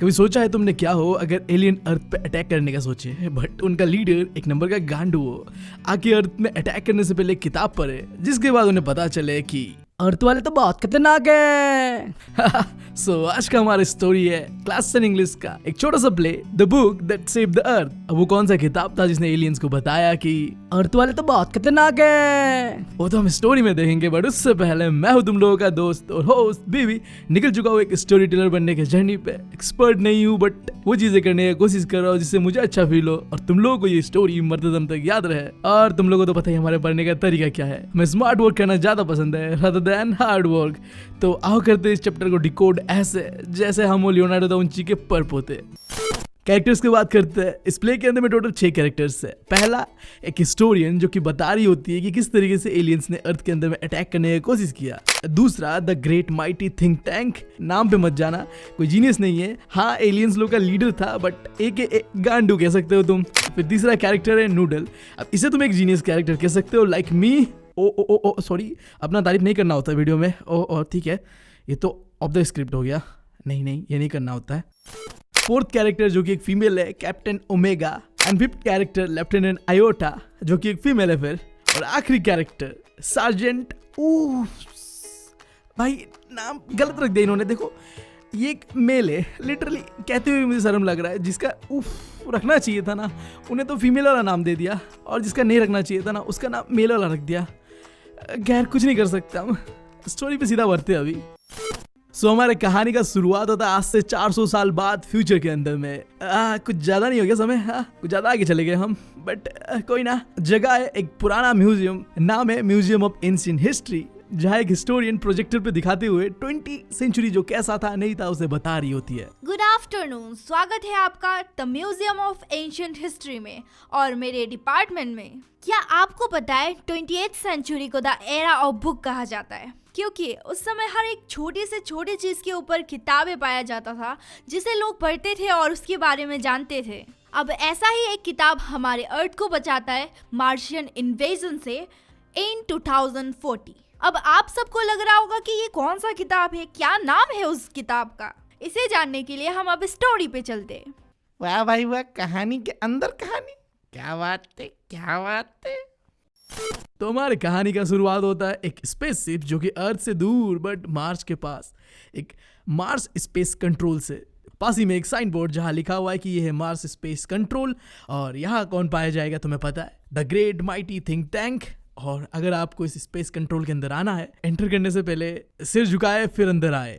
कभी सोचा है तुमने क्या हो अगर एलियन अर्थ पे अटैक करने का सोचे, बट उनका लीडर एक नंबर का गांडू हो, आके अर्थ में अटैक करने से पहले किताब पढ़े, जिसके बाद उन्हें पता चले कि अर्थ वाले तो बहुत खतरनाक है। सो आज का हमारा स्टोरी है क्लास 10 इंग्लिश का एक छोटा सा play, the book that saved the earth. अब वो कौन सा किताब था जिसने एलियंस को बताया कि अर्थ वाले तो बहुत खतरनाक है? वो तो हम स्टोरी में देखेंगे, बट उससे पहले मैं हूँ तुम लोगों का दोस्त और होस्ट बीबी। निकल चुका हूँ एक स्टोरी टेलर बनने के जर्नी पे। एक्सपर्ट नहीं हूँ, बट वो चीजें करने की कोशिश कर रहा हूँ जिससे मुझे अच्छा फील हो और तुम लोगों को ये स्टोरी मरते दम तक याद रहे। और तुम लोगों को तो पता ही हमारे पढ़ने का तरीका क्या है, हमें स्मार्ट वर्क करना ज्यादा पसंद है rather than हार्ड वर्क। तो आओ करते इस चैप्टर को डिकोड ऐसे जैसे हम लियोनार्डो दा विंची के पर पोते। कैरेक्टर्स की बात करते हैं। इस प्ले के अंदर में टोटल 6 कैरेक्टर्स है। पहला एक हिस्टोरियन जो कि बता रही होती है कि किस तरीके से एलियंस ने अर्थ के अंदर में अटैक करने की कोशिश किया। दूसरा the great mighty think tank, नाम पे मत जाना, कोई जीनियस नहीं है, हाँ एलियंस लोग का लीडर था बट एक गांडू कह सकते हो तुम। फिर तीसरा कैरेक्टर है नूडल। अब इसे तुम एक जीनियस कैरेक्टर कह सकते हो लाइक मी। ओ सॉरी, अपना तारीफ नहीं करना होता वीडियो में। ओ ठीक है, ये तो ऑफ द स्क्रिप्ट हो गया। नहीं ये नहीं करना होता है। फोर्थ कैरेक्टर जो कि एक फीमेल है, captain omega. And fifth character lieutenant iota जो कि एक फीमेल है फिर। और आखिरी कैरेक्टर सार्जेंट। भाई नाम गलत रख दिया इन्होंने, देखो ये एक मेल है, लिटरली कहते हुए मुझे शर्म लग रहा है। जिसका रखना चाहिए था ना, उन्हें तो फीमेल वाला नाम दे दिया, और जिसका नहीं रखना चाहिए था ना, उसका नाम मेल वाला रख दिया। खैर कुछ नहीं कर सकता, हम स्टोरी पे सीधा बढ़ते अभी। सो हमारे कहानी का शुरुआत होता है आज से 400 साल बाद फ्यूचर के अंदर में। कुछ ज्यादा नहीं हो गया समय, कुछ ज्यादा आगे चले गए हम, बट कोई ना। जगह है एक पुराना म्यूजियम, नाम है म्यूजियम ऑफ एंशिएंट हिस्ट्री, जहाँ एक हिस्टोरियन प्रोजेक्टर पे दिखाते हुए 20th सेंचुरी जो कैसा था नहीं था उसे बता रही होती है। गुड आफ्टरनून, स्वागत है आपका the museum of ancient history में और मेरे डिपार्टमेंट में। क्या आपको पता है 20th सेंचुरी को द एरा ऑफ बुक कहा जाता है, क्योंकि उस समय हर एक छोटी से छोटी चीज के ऊपर किताबें पाया जाता था जिसे लोग पढ़ते थे और उसके बारे में जानते थे। अब ऐसा ही एक किताब हमारे अर्थ को बचाता है मार्शियन इन्वेजन से इन 2040। अब आप सबको लग रहा होगा कि ये कौन सा किताब है, क्या नाम है उस किताब का। इसे जानने के लिए हम अब स्टोरी पे चलते हैं। वाह भाई वाह, कहानी के अंदर कहानी, क्या बात है क्या बात है। तो हमारी कहानी का शुरुआत होता है एक स्पेसशिप जो कि अर्थ से दूर बट मार्स के पास, एक मार्स स्पेस कंट्रोल से। पास ही में एक साइन बोर्ड जहां लिखा हुआ है कि यह है मार्स स्पेस कंट्रोल। और यहाँ कौन पाया जाएगा तुम्हें पता है, the great mighty think tank. और अगर आपको इस स्पेस कंट्रोल के अंदर आना है, एंटर करने से पहले सिर झुकाए फिर अंदर आए।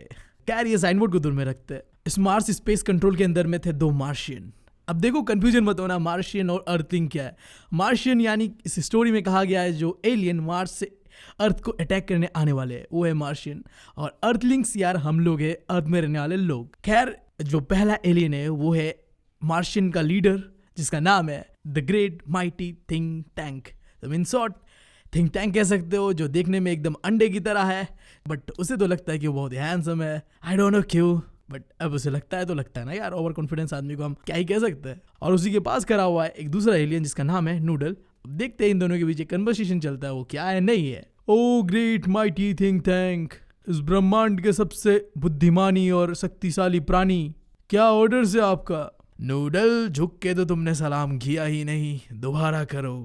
खैर ये साइन बोर्ड को दूर में रखते हैं। इस मार्स स्पेस कंट्रोल के अंदर में थे 2 मार्शियन। अब देखो कंफ्यूजन मत होना, मार्शियन और अर्थिंग क्या है। मार्शियन यानी इस स्टोरी में कहा गया है जो एलियन मार्स से अर्थ को अटैक करने आने वाले हैं, वो है मार्शियन। और अर्थलिंग्स यार हम लोग है, अर्थ में रहने वाले लोग। खैर जो पहला एलियन है वो है मार्शियन का लीडर जिसका नाम है the great mighty think tank. तो इन शॉर्ट थिंक टैंक कह सकते हो, जो देखने में एकदम अंडे की तरह है, बट उसे तो लगता है कि वो बहुत हैंडसम है। आई डोंट नो क्यों, बट अब उसे लगता है तो लगता है ना यार, ओवर कॉन्फिडेंस आदमी को हम क्या ही कह सकते हैं। और उसी के पास खड़ा हुआ है एक दूसरा एलियन जिसका नाम है नूडल। देखते हैं इन दोनों के बीच एक कन्वर्सेशन चलता है, वो क्या है नहीं है। ओ ग्रेट माइटी थिंक टैंक, इस ब्रह्मांड के सबसे बुद्धिमानी और शक्तिशाली प्राणी, क्या ऑर्डर है आपका। नूडल झुक के तो तुमने सलाम किया ही नहीं, दोबारा करो।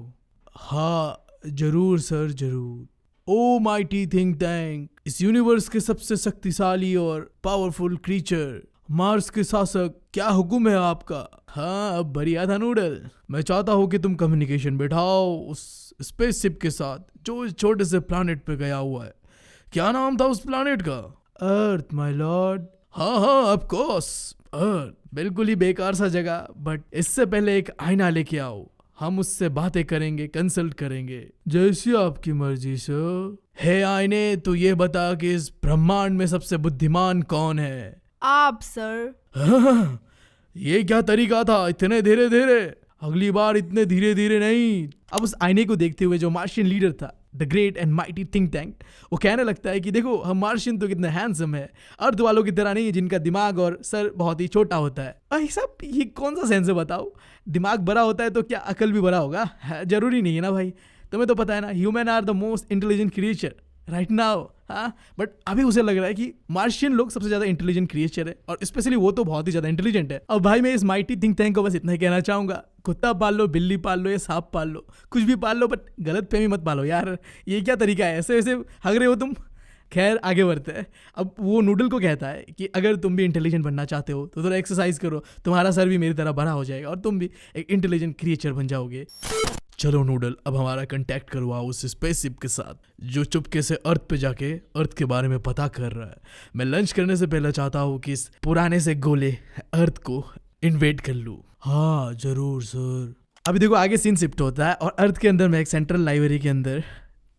हाँ जरूर सर जरूर। ओ माइटी थिंक टैंक, इस यूनिवर्स के सबसे शक्तिशाली और पावरफुल क्रीचर, मार्स के शासक, क्या हुक्म है आपका। हाँ अब बढ़िया था नूडल, मैं चाहता हूँ कि तुम कम्युनिकेशन बैठाओ उस स्पेसशिप के साथ जो इस छोटे से प्लैनेट पे गया हुआ है। क्या नाम था उस प्लैनेट का। अर्थ माय लॉर्ड। हाँ ऑफ कोर्स अर्थ, बिल्कुल ही बेकार सा जगह, बट इससे पहले एक आईना लेके आओ, हम उससे बातें करेंगे, कंसल्ट करेंगे। जैसी आपकी मर्जी सर। हे आईने, तू ये बता कि इस ब्रह्मांड में सबसे बुद्धिमान कौन है। आप सर। हाँ, ये क्या तरीका था, इतने धीरे धीरे, अगली बार इतने धीरे धीरे नहीं। अब उस आईने को देखते हुए जो मार्शियन लीडर था the great and mighty think tank, वो कहने लगता है कि देखो हम मार्शियन तो कितने हैंडसम है, अर्थ वालों की तरह नहीं है जिनका दिमाग और सर बहुत ही छोटा होता है। भाई साहब ये कौन सा सेंस है बताओ, दिमाग बड़ा होता है तो क्या अकल भी बड़ा होगा। जरूरी नहीं है ना भाई, तुम्हें तो पता है ना, human are the most intelligent creature right now. हाँ, बट अभी उसे लग रहा है कि मार्शियन लोग सबसे ज्यादा इंटेलिजेंट क्रिएचर है, और स्पेशली वो तो बहुत ही ज्यादा इंटेलिजेंट है। अब भाई मैं इस माइटी थिंक टैंक को बस इतना ही कहना चाहूंगा, कुत्ता पाल लो, बिल्ली पाल लो या सांप पाल लो, कुछ भी पाल लो, बट गलत फहमी मत पालो यार। ये क्या तरीका है, ऐसे ऐसे हग रहे हो तुम। खैर आगे बढ़ते हैं। अब वो नूडल को कहता है कि अगर तुम भी इंटेलिजेंट बनना चाहते हो तो थोड़ा एक्सरसाइज करो, तुम्हारा सर भी मेरी तरह बड़ा हो जाएगा और तुम भी एक इंटेलिजेंट क्रिएचर बन जाओगे। चलो नूडल, अब हमारा कांटेक्ट करवाओ उस स्पेसशिप के साथ जो चुपके से अर्थ पे जाके अर्थ के बारे में पता कर रहा है। मैं लंच करने से पहले चाहता हूँ कि इस पुराने से गोले अर्थ को इन्वेट कर लूँ। हाँ जरूर सर। अभी देखो आगे सीन शिफ्ट होता है और अर्थ के अंदर में एक सेंट्रल लाइब्रेरी के अंदर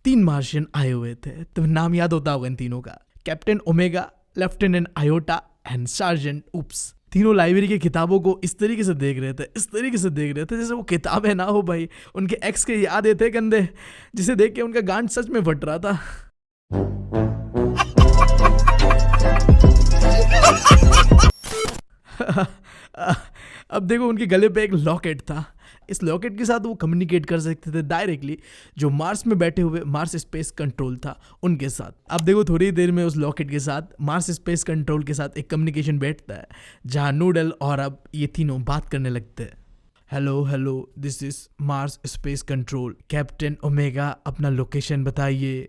3 मार्शियन आए हुए थे। तो नाम याद होता होगा इन तीनों का, captain omega, lieutenant iota and sergeant oops. तीनों लाइब्रेरी की किताबों को इस तरीके से देख रहे थे जैसे वो किताबें ना हो भाई, उनके एक्स के याद थे कंधे, जिसे देख के उनका गांड सच में फट रहा था। अब देखो उनके गले पे एक लॉकेट था। इस लॉकेट के साथ वो कम्युनिकेट कर सकते थे डायरेक्टली जो मार्स में बैठे हुए मार्स स्पेस कंट्रोल था उनके साथ। अब देखो थोड़ी देर में उस लॉकेट के साथ मार्स स्पेस कंट्रोल के साथ एक कम्युनिकेशन बैठता है जहां नूडल और अब ये तीनों बात करने लगते हैं। Hello this is Mars space control, captain omega अपना लोकेशन बताइए।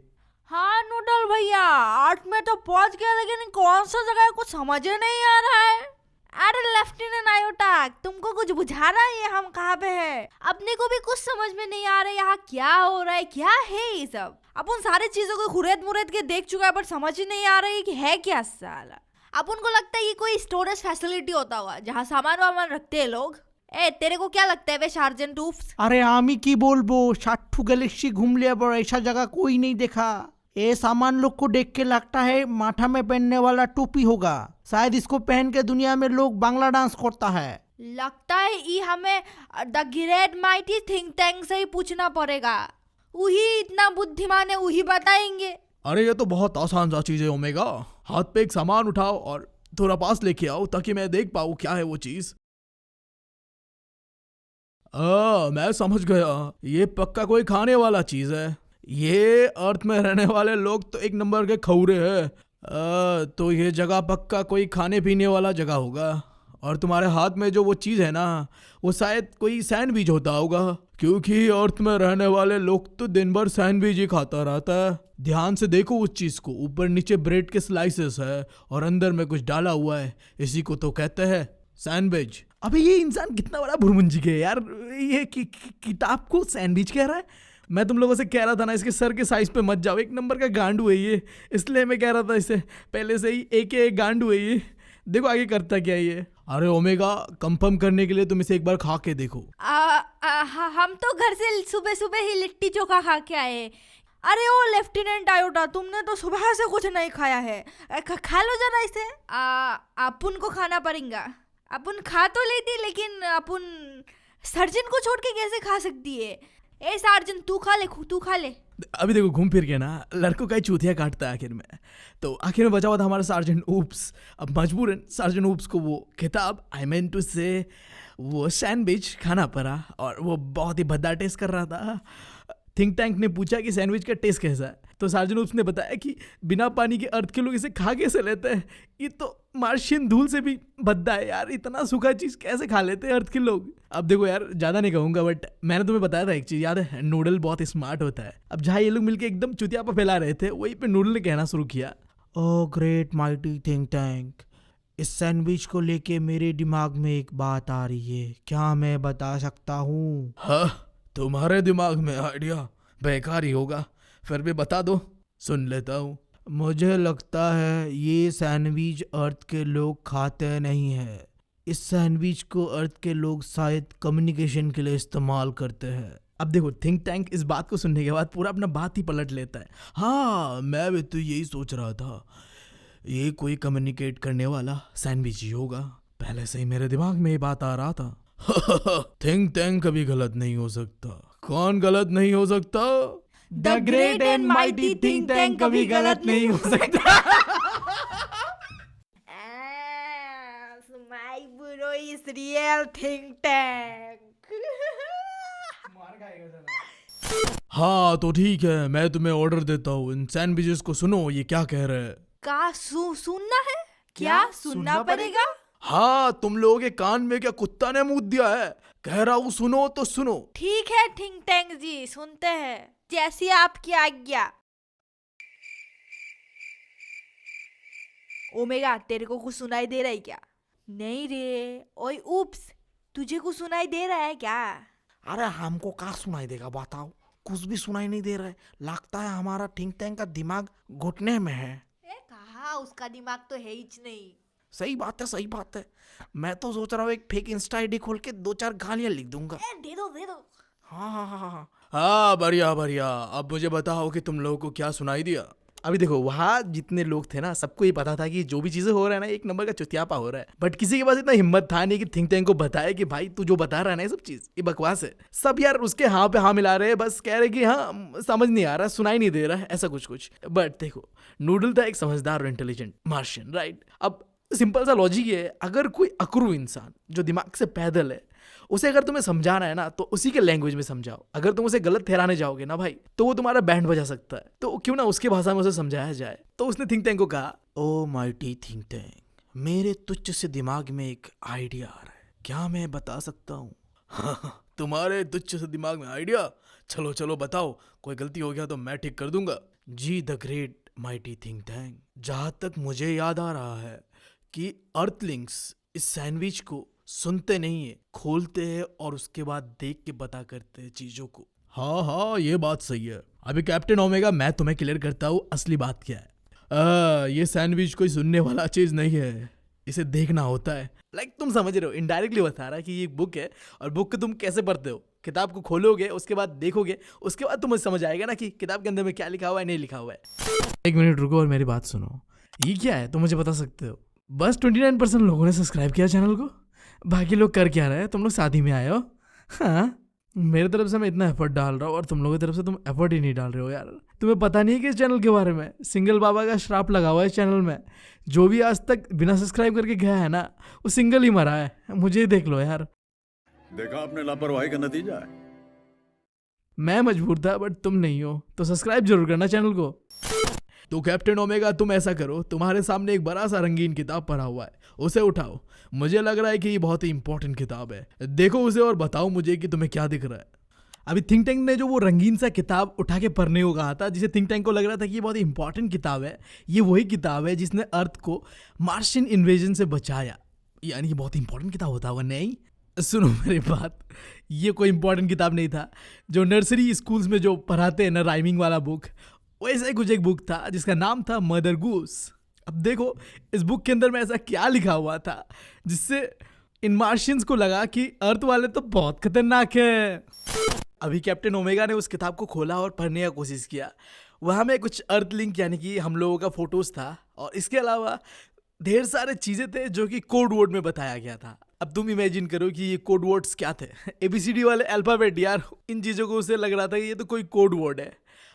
हाँ नूडल भैया, 8 में तो पहुंच गया, लेकिन कौन सा जगह है कुछ समझ ही नहीं आ रहा है। अरे लेफ्टिनेंट आयोटा, तुमको कुछ बुझा रहा है ये हम कहाँ पे है? अपने को भी कुछ समझ में नहीं आ रहा है यहाँ क्या हो रहा है, क्या है ये सब। अपन सारी चीजों को खुरेद मुरेद के देख चुका है, पर समझ ही नहीं आ रहा है कि है क्या साला। अपन को लगता है ये कोई स्टोरेज फैसिलिटी होता होगा जहाँ सामान वामान रखते हैं लोग। ए तेरे को क्या लगता है वे सार्जेंट उप्स? अरे आमी की बोलबो, 60 गैलेक्सी घूम लिया पर ऐसा जगह कोई नहीं देखा। ये सामान लोग को देख के लगता है माथा में पहनने वाला टोपी होगा, शायद इसको पहन के दुनिया में लोग बांग्ला डांस करता है। लगता है ये हमें the great mighty think tank से ही पूछना पड़ेगा, वही इतना बुद्धिमान है, वही बताएंगे। अरे ये तो बहुत आसान सा चीज है ओमेगा, हाथ पे एक सामान उठाओ और थोड़ा पास लेके आओ ताकि मैं देख पाऊँ क्या है वो चीज। मैं समझ गया, ये पक्का कोई खाने वाला चीज है। ये अर्थ में रहने वाले लोग तो एक नंबर के खौरे हैं। तो ये जगह पक्का कोई खाने पीने वाला जगह होगा, और तुम्हारे हाथ में जो वो चीज़ है ना, वो शायद कोई सैंडविच होता होगा, क्योंकि अर्थ में रहने वाले लोग तो दिन भर सैंडविच ही खाता रहता है। ध्यान से देखो उस चीज़ को, ऊपर नीचे ब्रेड के स्लाइसेस है और अंदर में कुछ डाला हुआ है, इसी को तो कहते हैं सैंडविच। अबे ये इंसान कितना बड़ा भुरमुंजी है यार, ये किताब को सैंडविच कह रहा है। मैं तुम लोगों से कह रहा था ना इसके सर के साइज पे मत जाओ, एक नंबर का गांडू है ये, इसलिए मैं कह रहा था इसे पहले से ही एक गांडू है ये। देखो आगे करता क्या है ये। अरे ओमेगा, कंफर्म करने के लिए तुम इसे एक बार खा के देखो। हम तो घर से सुबह सुबह ही लिट्टी चोखा खा के आए। अरे ओ लेफ्टिनेंट आयोटा, तुमने तो सुबह से कुछ नहीं खाया है, खा लो जरा इसे। अपन को खाना पड़ेगा, अपन खा तो लेती लेकिन अपन सर्जन को छोड़ के कैसे खा सकती है? ए सार्जन तू खा ले। अभी देखो घूम फिर के ना लड़कों का ही चूतिया काटता है आखिर में, तो आखिर में बचा हुआ था हमारा सार्जेंट उप्स। अब मजबूरन सार्जेंट उप्स को वो किताब, आई मीन टू से वो सैंडविच खाना पड़ा, और वो बहुत ही भद्दा टेस्ट कर रहा था। थिंक टैंक ने पूछा कि सैंडविच का टेस्ट कैसा है, तो सार्जेंट उप्स ने बताया कि बिना पानी के अर्थ के लोग इसे खा कैसे लेते हैं, ये तो मार्शियन धूल से भी भद्दा है यार, इतना सूखा चीज कैसे खा लेते हैं अर्थ के लोग। अब देखो यार ज्यादा नहीं कहूंगा, बट मैंने तुम्हें बताया था एक चीज याद है, नूडल बहुत स्मार्ट होता है। अब जहाँ ये लोग मिलके एकदम चुतियापा फैला रहे थे, वहीं पे नूडल ने कहना शुरू किया, ओ ग्रेट माइटी थिंक टैंक, इस सैंडविच को लेके मेरे दिमाग में एक बात आ रही है, क्या मैं बता सकता हूँ? हाँ तुम्हारे दिमाग में आइडिया बेकार ही होगा, फिर भी बता दो, सुन लेता हूँ। मुझे लगता है ये सैंडविच अर्थ के लोग खाते नहीं है, इस सैंडविच को अर्थ के लोग शायद कम्युनिकेशन के लिए इस्तेमाल करते हैं। अब देखो थिंक टैंक इस बात को सुनने के बाद पूरा अपना बात ही पलट लेता है। हाँ मैं भी तो यही सोच रहा था, ये कोई कम्युनिकेट करने वाला सैंडविच ही होगा, पहले से ही मेरे दिमाग में ये बात आ रहा था। थिंक टैंक कभी गलत नहीं हो सकता। कौन गलत नहीं हो सकता? The great and mighty think tank कभी गलत नहीं हो सकता। My bro is real think tank. हाँ तो ठीक है, मैं तुम्हें ऑर्डर देता हूँ। इन सैंडविचेस को सुनो, ये क्या कह रहे हैं। का सुनना है? क्या सुनना पड़ेगा? हाँ, तुम लोगों के कान में क्या कुत्ता ने मुंह दिया है? कह रहा हूँ सुनो तो सुनो। ठीक है थिंक टैंक जी, सुनते हैं, जैसी आपकी आज्ञा। ओमेगा, तेरे को कुछ सुनाई दे रहा है क्या? नहीं रे। ओए उप्स, तुझे कुछ सुनाई दे रहा है क्या? अरे हमको क्या सुनाई देगा बताओ, कुछ भी सुनाई नहीं दे रहा है। लगता है हमारा थिंक टैंक का दिमाग घुटने में है। कहा, उसका दिमाग तो है ही नहीं। सही बात है, सही बात है। मैं तो सोच रहा हूँ एक फेक इंस्टा आईडी खोल के 2-4 गालियां लिख दूंगा। दे दो। हाँ। हाँ बढ़िया बढ़िया। अब मुझे बताओ कि तुम लोगों को क्या सुनाई दिया। अभी देखो, वहाँ जितने लोग थे ना, सबको ये पता था कि जो भी चीजें हो रहा है ना, एक नंबर का चुतियापा हो रहा है। बट किसी के पास इतना हिम्मत था नहीं कि थिंक टैंक को बताए कि भाई तू जो बता रहा है ना, ये सब चीज ये बकवास है। सब यार उसके हाँ पे हाँ मिला रहे हैं, बस कह रहे कि हाँ समझ नहीं आ रहा, सुनाई नहीं दे रहा है, ऐसा कुछ। बट देखो, नूडल था एक समझदार और इंटेलिजेंट मार्शियन, राइट। अब सिंपल सा लॉजिक ये है, अगर कोई अकरू इंसान जो दिमाग से पैदल है, उसे अगर तुम्हें समझाना है ना, तो उसी के लैंग्वेज में समझाओ। अगर तुम उसे गलत ठहराने जाओगे ना भाई, तो वो तुम्हारा बैंड बजा सकता है। तो क्यों ना उसके भाषा में उसे समझाया जाए। तो उसने थिंक टैंक को कहा, ओ माइटी थिंक टैंक, मेरे तुच्छ से दिमाग में एक आइडिया आ रहा है, क्या मैं बता सकता हूँ? तुम्हारे तुच्छ से दिमाग में आइडिया? चलो बताओ, कोई गलती हो गया तो मैं ठीक कर दूंगा। जी the great mighty think tank, जहां तक मुझे याद आ रहा है कि अर्थलिंग्स इस सैंडविच को सुनते नहीं है, खोलते हैं और उसके बाद देख के पता करते हैं चीजों को। हाँ, ये बात सही है। अभी कैप्टन ओमेगा, मैं तुम्हें क्लियर करता हूँ असली बात क्या है। ये सैंडविच कोई सुनने वाला चीज नहीं है, इसे देखना होता है। लाइक तुम समझ रहे हो, इनडायरेक्टली बता रहा है कि ये एक बुक है, और बुक को तुम कैसे पढ़ते हो? किताब को खोलोगे, उसके बाद देखोगे, उसके बाद तुम्हें समझ आएगा ना कि किताब के अंदर में क्या लिखा हुआ है, नहीं लिखा हुआ है। एक मिनट रुको और मेरी बात सुनो। ये क्या है, तुम मुझे बता सकते हो? बस 29% लोगों ने सब्सक्राइब किया चैनल को। बाकी लोग कर क्या रहे हैं? तुम लोग शादी में आए हो? हाँ, मेरे तरफ से मैं इतना एफर्ट डाल रहा हूँ और तुम लोगों की तरफ से तुम एफर्ट ही नहीं डाल रहे हो यार। तुम्हें पता नहीं है कि इस चैनल के बारे में सिंगल बाबा का श्राप लगा हुआ है इस चैनल में। जो भी आज तक बिना सब्सक्राइब करके गया है ना, वो सिंगल ही मरा है। मुझे ही देख लो यार। देखा आपने लापरवाही का नतीजा है। मैं मजबूर था, बट तुम नहीं हो, तो सब्सक्राइब जरूर करना चैनल को। तो कैप्टन ओमेगा, तुम ऐसा करो, तुम्हारे सामने एक बड़ा सा रंगीन किताब पड़ा हुआ है, उसे उठाओ। मुझे लग रहा है कि ये बहुत ही इंपॉर्टेंट किताब है। देखो उसे और बताओ मुझे कि तुम्हें क्या दिख रहा है। अभी थिंक टैंक ने जो वो रंगीन सा किताब उठा के पढ़ने को कहा था, जिसे थिंक टैंक को लग रहा था कि ये बहुत ही इंपॉर्टेंट किताब है, ये वही किताब है जिसने अर्थ को मार्शियन इन्वेजन से बचाया। यानी ये बहुत इंपॉर्टेंट किताब होता होगा। नहीं, सुनो मेरी बात, ये कोई इंपॉर्टेंट किताब नहीं था जो नर्सरी स्कूल्स में जो पढ़ाते हैं ना, राइमिंग वाला बुक, वैसे ही कुछ एक बुक था जिसका नाम था मदर गूस। अब देखो इस बुक के अंदर में ऐसा क्या लिखा हुआ था जिससे इन मार्शियंस को लगा कि अर्थ वाले तो बहुत खतरनाक है। अभी कैप्टन ओमेगा ने उस किताब को खोला और पढ़ने का कोशिश किया। वहाँ में कुछ अर्थ लिंक यानी कि हम लोगों का फोटोज था, और इसके अलावा ढेर सारे चीजें थे जो कि कोड वर्ड में बताया गया था। अब तुम इमेजिन करो कि ये कोड वर्ड्स क्या थे। ABCD वाले अल्फाबेट यार, इन चीज़ों को उसे लग रहा था कि ये तो कोई कोड वर्ड है,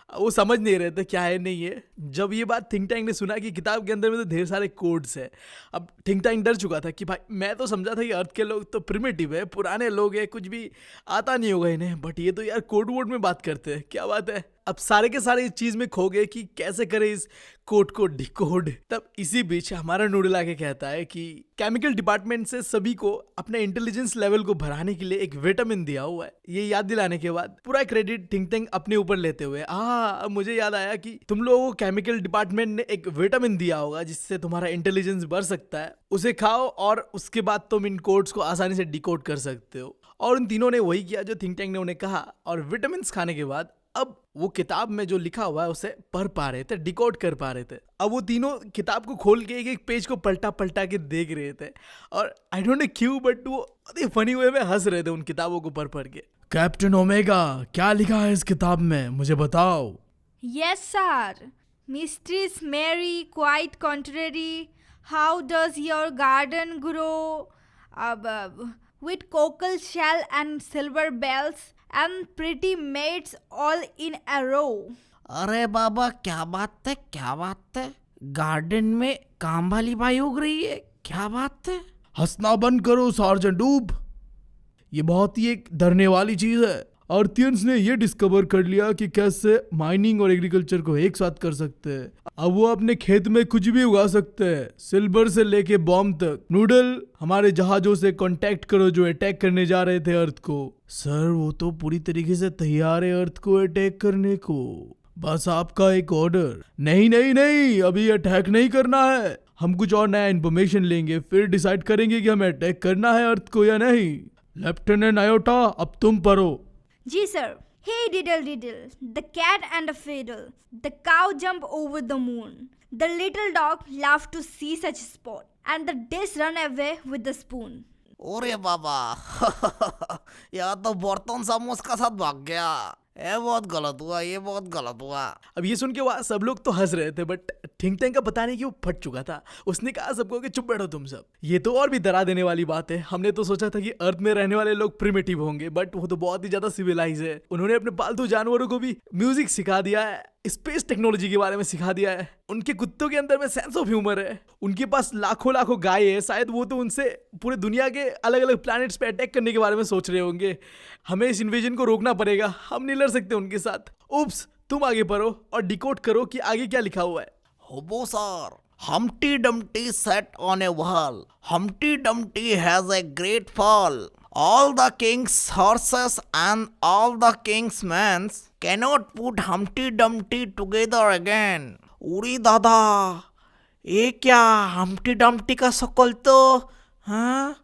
वो समझ नहीं रहे थे क्या है नहीं है। जब ये बात थिंक टैंक ने सुना कि किताब के अंदर में तो ढेर सारे कोड्स है, अब थिंक टैंक डर चुका था कि भाई मैं तो समझा था कि अर्थ के लोग तो प्रिमिटिव है, पुराने लोग हैं, कुछ भी आता नहीं होगा इन्हें, बट ये तो यार कोड वर्ड में बात करते हैं, क्या बात है। अब सारे के सारे इस चीज में खो गए कि कैसे करें इस कोड को डिकोड। तब इसी बीच हमारा नूडल आके कहता है कि केमिकल डिपार्टमेंट से सभी को अपने इंटेलिजेंस लेवल को बढ़ाने के लिए एक विटामिन दिया हुआ है। ये याद दिलाने के बाद पूरा क्रेडिट थिंक टैंक अपने ऊपर लेते हुए, अब मुझे याद आया कि तुम लोगों को केमिकल डिपार्टमेंट ने एक विटामिन दिया होगा जिससे तुम्हारा इंटेलिजेंस बढ़ सकता है, उसे खाओ और उसके बाद तुम इन कोड्स को आसानी से डिकोड कर सकते हो। और उन तीनों ने वही किया जो थिंक टैंक ने उन्हें कहा, और विटामिन खाने के बाद अब वो किताब में जो लिखा हुआ है उसे पढ़ पा रहे थे, डिकोड कर पा रहे थे। अब वो तीनों किताब को खोल के एक एक पेज को पलटा पलटा के देख रहे थे, और आई डोंट नो क्यों बट वो फनी वे में हंस रहे थे उन किताबों को पढ़ पढ़ के। कैप्टन ओमेगा, क्या लिखा है इस किताब में, मुझे बताओ। Yes, sir. Mistress Mary, quite contrary. How does your garden grow? With cockle shell and silver bells and pretty maids all in a row. अरे बाबा क्या बात है, क्या बात है, गार्डन में काम वाली बाई उग रही है, क्या बात है। हंसना बंद करो सार्जेंट डूब, ये बहुत ही एक डरने वाली चीज है। अर्थियंस ने ये डिस्कवर कर लिया कि कैसे माइनिंग और एग्रीकल्चर को एक साथ कर सकते हैं। अब वो अपने खेत में कुछ भी उगा सकते हैं, सिल्वर से लेके बॉम्ब तक। नूडल, हमारे जहाजों से कांटेक्ट करो जो अटैक करने जा रहे थे अर्थ को। सर वो तो पूरी तरीके से तैयार है अर्थ को अटैक करने को, बस आपका एक ऑर्डर। नहीं नहीं नहीं, अभी अटैक नहीं करना है, हम कुछ और नया इन्फॉर्मेशन लेंगे, फिर डिसाइड करेंगे कि हमें अटैक करना है अर्थ को या नहीं। लेफ्टिनेंट आयोटा, अब तुम पढ़ो। जी sir. Hey diddle diddle, the cat and the fiddle, the cow jump over the moon, the little dog laughed to see such sport, and the dish run away with the spoon. ओरे बाबा या तो बर्तन समोस का साथ भाग गया। ये बहुत गलत हुआ, ये बहुत गलत हुआ। अब ये सुन के वहाँ सब लोग तो हंस रहे थे, बट थिंक टैंक का पता नहीं कि वो फट चुका था। उसने कहा सबको कि चुप बैठो तुम सब। ये तो और भी डरा देने वाली बात है। हमने तो सोचा था कि अर्थ में रहने वाले लोग प्रिमिटिव होंगे, बट वो तो बहुत ही ज्यादा सिविलाइज है। उन्होंने अपने पालतू जानवरों को भी म्यूजिक सिखा दिया है, स्पेस टेक्नोलॉजी के बारे में सिखा दिया है। उनके कुत्तों के अंदर में सेंस ऑफ ह्यूमर है। उनके पास लाखों लाखों गाय है, शायद वो तो उनसे पूरे दुनिया के अलग अलग प्लैनेट्स पे अटैक करने के बारे में सोच रहे होंगे। हमें इस इन्वेजन को रोकना पड़ेगा, हम नहीं लड़ सकते उनके साथ। उप्स, तुम आगे पढ़ो और डिकोड करो कि आगे क्या लिखा हुआ है। होबो sir, Humpty Dumpty sat on a wall. Humpty Dumpty has a great fall. All the king's horses and all the king's men cannot put Humpty Dumpty together again. Uri दादा, ये क्या Humpty Dumpty का शकल तो हाँ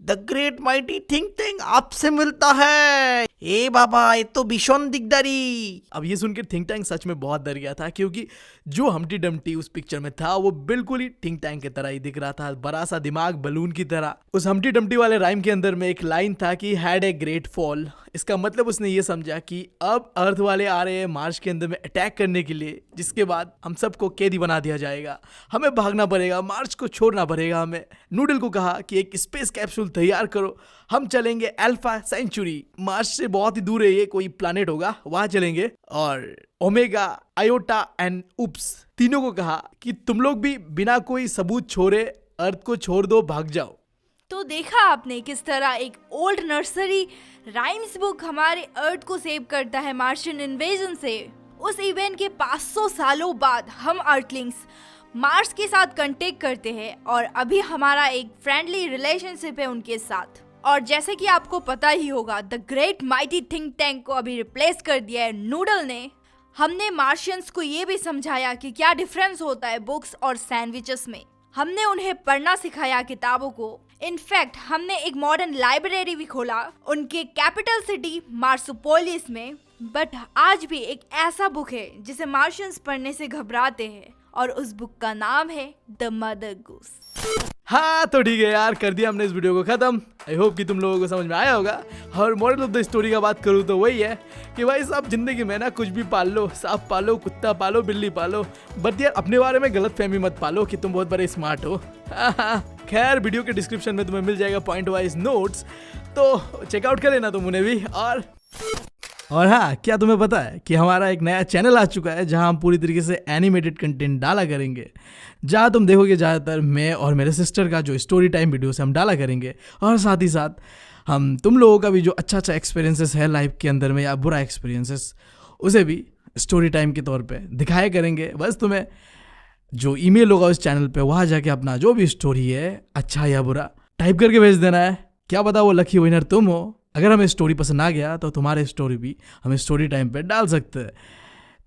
the great mighty think tank आपसे मिलता है। ए बाबा, ये तो भीषण दिग्दारी। अब ये सुनकर थिंक टैंक सच में बहुत डर गया था, क्योंकि जो हम्टी डम्टी उस पिक्चर में था वो बिल्कुल ही थिंक टैंक की तरह ही दिख रहा था, बड़ा सा दिमाग बलून की तरह। उस हम्टी डम्टी वाले राइम के अंदर में एक लाइन था कि हैड ए ग्रेट फॉल। इसका मतलब उसने ये समझा कि अब अर्थ वाले आ रहे हैं मार्स के अंदर में अटैक करने के लिए, जिसके बाद हम सबको कैदी बना दिया जाएगा। हमें भागना पड़ेगा, मार्स को छोड़ना पड़ेगा हमें। नूडल को कहा कि एक स्पेस कैप्सूल तैयार करो, हम चलेंगे अल्फा सेंचुरी। मार्स से बहुत ही दूर है ये कोई प्लैनेट होगा, वहां चलेंगे। और ओमेगा, आयोटा एंड उप्स तीनों को कहा कि तुम लोग भी बिना कोई सबूत छोड़े अर्थ को छोड़ दो, भाग जाओ। तो देखा आपने किस तरह एक ओल्ड नर्सरी राइम्स बुक हमारे अर्थ को सेव करता है मार्शियन इन्वेजन से। उस इवेंट के 500 सालों बाद हम अर्थलिंग्स मार्स के साथ कांटेक्ट करते हैं और अभी हमारा एक फ्रेंडली रिलेशनशिप है उनके साथ। और जैसे कि आपको पता ही होगा, the great mighty think tank को अभी रिप्लेस कर दिया है नूडल ने। हमने मार्शियंस को ये भी समझाया कि क्या डिफरेंस होता है बुक्स और सैंडविचेस में। हमने उन्हें पढ़ना सिखाया किताबों को। इनफैक्ट हमने एक मॉडर्न लाइब्रेरी भी खोला उनके कैपिटल सिटी मार्सोपोलिस में। बट आज भी एक ऐसा बुक है जिसे मार्शियंस पढ़ने से घबराते हैं, और उस बुक का नाम है द मदर गूस। हाँ तो ठीक है यार, कर दिया हमने इस वीडियो को खत्म। आई होप कि तुम लोगों को समझ में आया होगा। और मॉरल ऑफ द स्टोरी का बात करूँ तो वही है कि भाई साहब जिंदगी में ना कुछ भी पाल लो, सांप पालो, कुत्ता पालो, बिल्ली पालो, बट यार अपने बारे में गलत फहमी मत पालो कि तुम बहुत बड़े स्मार्ट हो। खैर वीडियो के डिस्क्रिप्शन में तुम्हें मिल जाएगा पॉइंट वाइज नोट्स, तो चेकआउट कर लेना तुम उन्हें भी। और हाँ, क्या तुम्हें पता है कि हमारा एक नया चैनल आ चुका है जहां हम पूरी तरीके से एनिमेटेड कंटेंट डाला करेंगे, जहां तुम देखोगे ज़्यादातर मैं और मेरे सिस्टर का जो स्टोरी टाइम वीडियोस हम डाला करेंगे, और साथ ही साथ हम तुम लोगों का भी जो अच्छा अच्छा एक्सपीरियंसेस है लाइफ के अंदर में या बुरा एक्सपीरियंसेस, उसे भी स्टोरी टाइम के तौर पे दिखाया करेंगे। बस तुम्हें जो ईमेल होगा उस चैनल पे, वहाँ जाके अपना जो भी स्टोरी है अच्छा या बुरा टाइप करके भेज देना है। क्या पता वो लकी विनर तुम हो। अगर हमें स्टोरी पसंद आ गया तो तुम्हारे स्टोरी भी हमें स्टोरी टाइम पे डाल सकते हैं।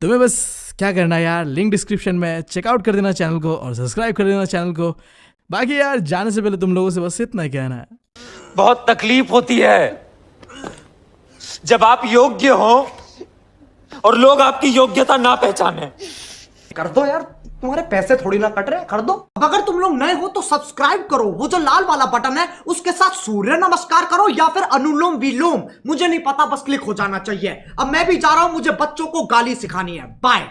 तुम्हें बस क्या करना है यार, लिंक डिस्क्रिप्शन में, चेकआउट कर देना चैनल को और सब्सक्राइब कर देना चैनल को। बाकी यार जाने से पहले तुम लोगों से बस इतना कहना है, बहुत तकलीफ होती है जब आप योग्य हो और लोग आपकी योग्यता ना पहचाने। कर दो यार, तुम्हारे पैसे थोड़ी ना कट रहे, कर दो। अब अगर तुम लोग नए हो तो सब्सक्राइब करो, वो जो लाल वाला बटन है उसके साथ सूर्य नमस्कार करो या फिर अनुलोम विलोम, मुझे नहीं पता, बस क्लिक हो जाना चाहिए। अब मैं भी जा रहा हूं, मुझे बच्चों को गाली सिखानी है। बाय।